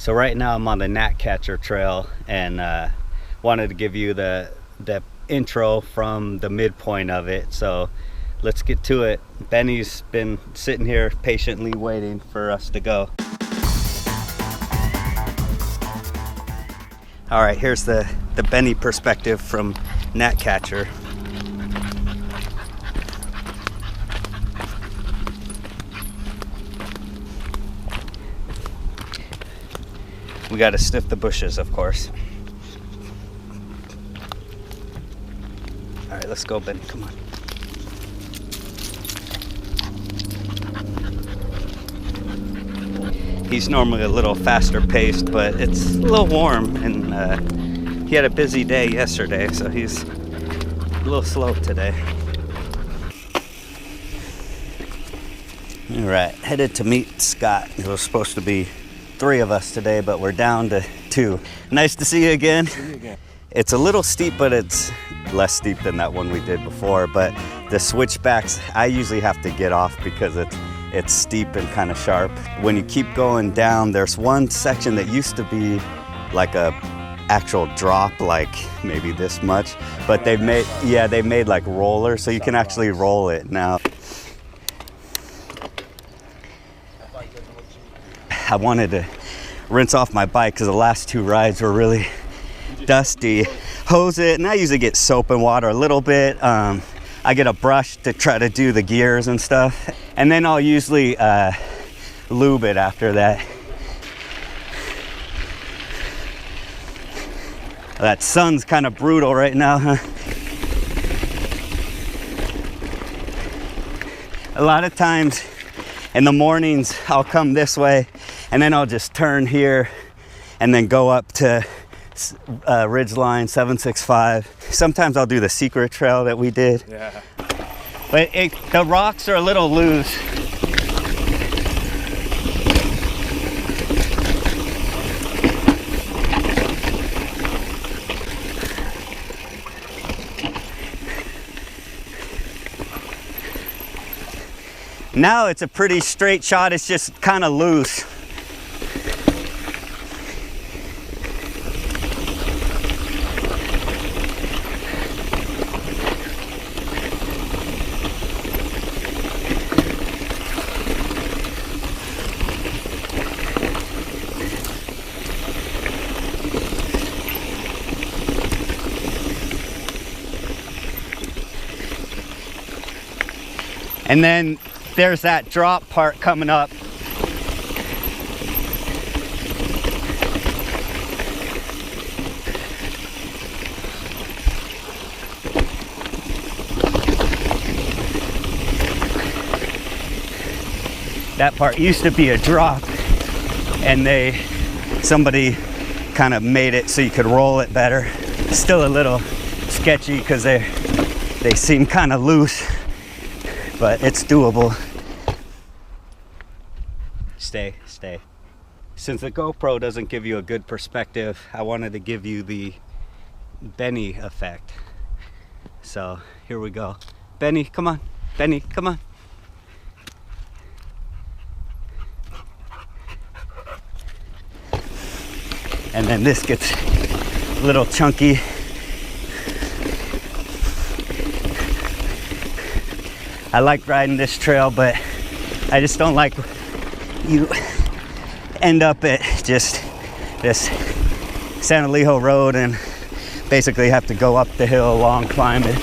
So right now I'm on the Gnatcatcher Trail, and wanted to give you the intro from the midpoint of it. So let's get to it. Benny's been sitting here patiently waiting for us to go. All right, here's the Benny perspective from Gnatcatcher. We got to sniff the bushes, of course. All right, let's go, Benny, come on. He's normally a little faster paced, but it's a little warm, and he had a busy day yesterday, so he's a little slow today. All right, headed to meet Scott. It was supposed to be 3 of us today, but we're down to 2. Nice to see you again. It's a little steep, but it's less steep than that one we did before. But the switchbacks, I usually have to get off because it's steep and kind of sharp. When you keep going down, there's one section that used to be like a actual drop, like maybe this much, but they've made like rollers, so you can actually roll it now. I wanted to rinse off my bike because the last 2 rides were really dusty. Hose it, and I usually get soap and water a little bit. I get a brush to try to do the gears and stuff, and then I'll usually lube it after that. That sun's kind of brutal right now, huh? A lot of times in the mornings I'll come this way, and then I'll just turn here and then go up to Ridgeline 765. Sometimes I'll do the secret trail that we did. Yeah. But the rocks are a little loose. Now it's a pretty straight shot, it's just kind of loose. And then there's that drop part coming up. That part used to be a drop, and somebody kind of made it so you could roll it better. Still a little sketchy because they seem kind of loose, but it's doable. Stay. Since the GoPro doesn't give you a good perspective, I wanted to give you the Benny effect. So here we go. Benny, come on. Benny, come on. And then this gets a little chunky. I like riding this trail, but I just don't like you end up at just this San Elijo road and basically have to go up the hill, long climb. It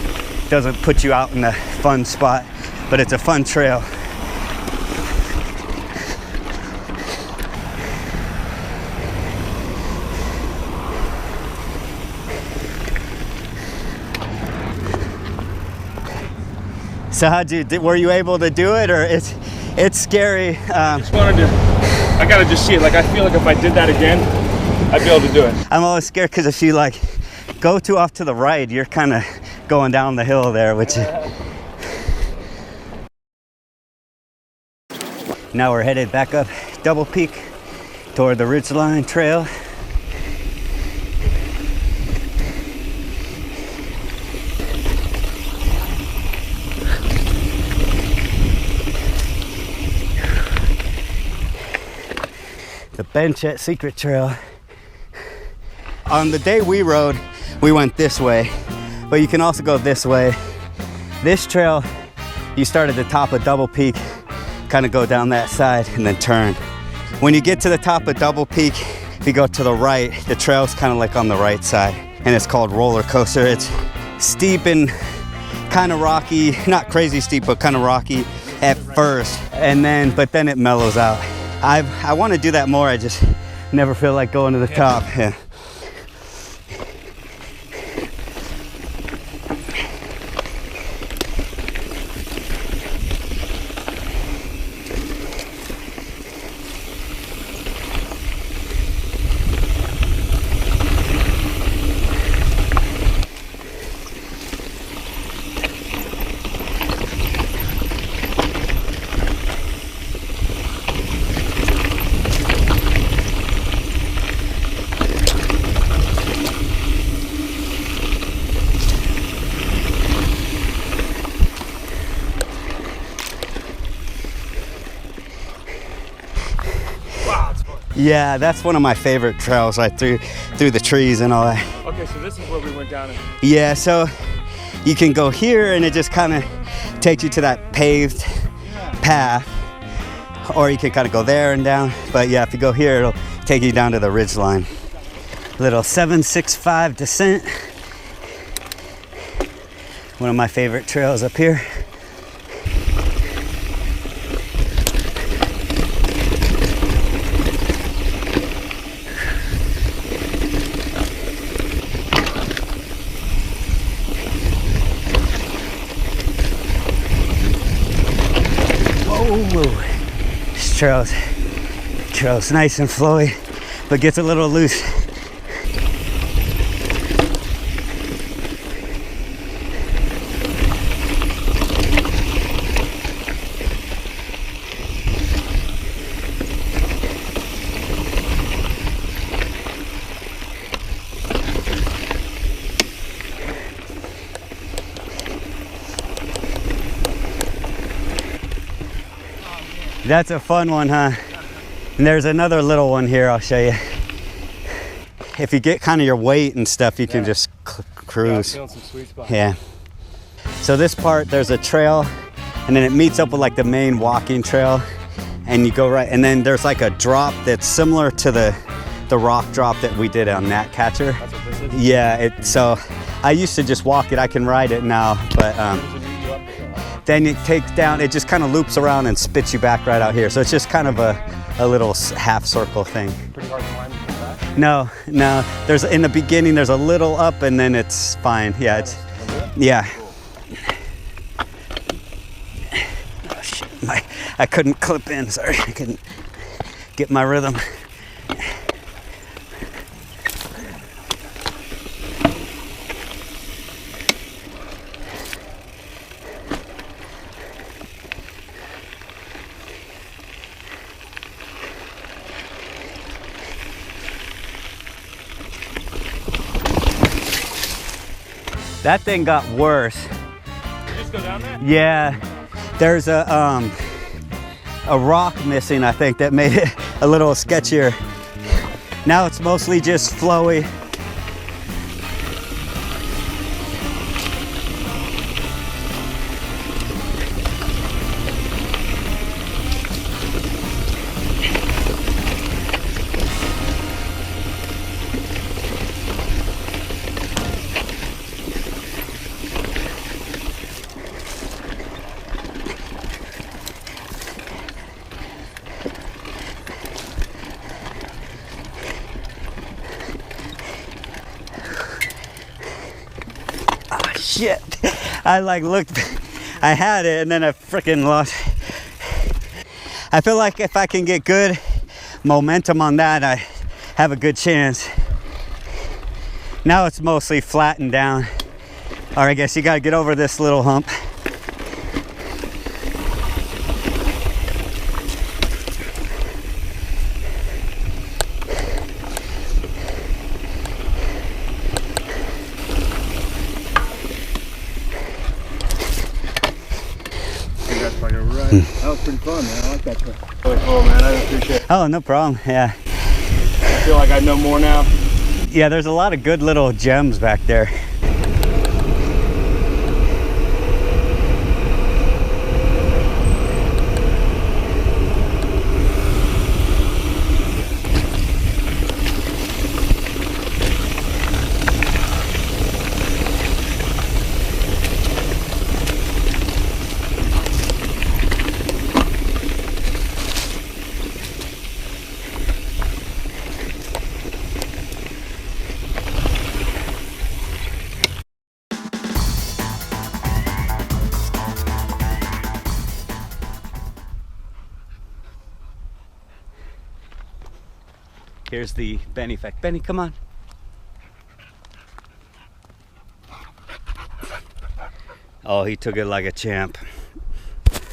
doesn't put you out in a fun spot, but it's a fun trail. So were you able to do it, or it's scary? I gotta just see it. Like, I feel like if I did that again, I'd be able to do it. I'm always scared because if you like go too off to the right, you're kind of going down the hill there, which now we're headed back up Double Peak toward the Ridgeline Trail. The bench at Secret Trail. On the day we rode, we went this way, but you can also go this way. This trail, you start at the top of Double Peak, kind of go down that side and then turn. When you get to the top of Double Peak, if you go to the right, the trail's kind of like on the right side, and it's called Roller Coaster. It's steep and kind of rocky, not crazy steep, but kind of rocky at first, but then it mellows out. I want to do that more. I just never feel like going to the top. Yeah. Yeah, that's one of my favorite trails, like through the trees and all that. Okay, so this is where we went down. Yeah, so you can go here and it just kind of takes you to that paved path, or you can kind of go there and down. But yeah, if you go here, it'll take you down to the ridge line. Little 765 descent. One of my favorite trails up here. This trail's nice and flowy, but gets a little loose. That's a fun one, huh? And there's another little one here, I'll show you. If you get kind of your weight and stuff, you can just cruise. Yeah, some sweet spots. Yeah. So this part, there's a trail, and then it meets up with like the main walking trail, and you go right, and then there's like a drop that's similar to the rock drop that we did on Gnatcatcher. That's what this is? Yeah, so I used to just walk it. I can ride it now, but then it takes down, it just kind of loops around and spits you back right out here. So it's just kind of a little half circle thing. Pretty hard to climb from that? No. There's, in the beginning, there's a little up and then it's fine. Yeah, yeah. Oh shit, I couldn't clip in, sorry. I couldn't get my rhythm. That thing got worse. You just go down there? Yeah, there's a rock missing, I think, that made it a little sketchier. Now it's mostly just flowy. Shit, I like looked, I had it and then I freaking lost. I feel like if I can get good momentum on that, I have a good chance. Now it's mostly flattened down. Or I guess you gotta get over this little hump. That was pretty fun, man. I like that trip. Really cool, man. I appreciate it. Oh, no problem. Yeah. I feel like I know more now. Yeah, there's a lot of good little gems back there. Here's the Benny effect. Benny, come on. Oh, he took it like a champ.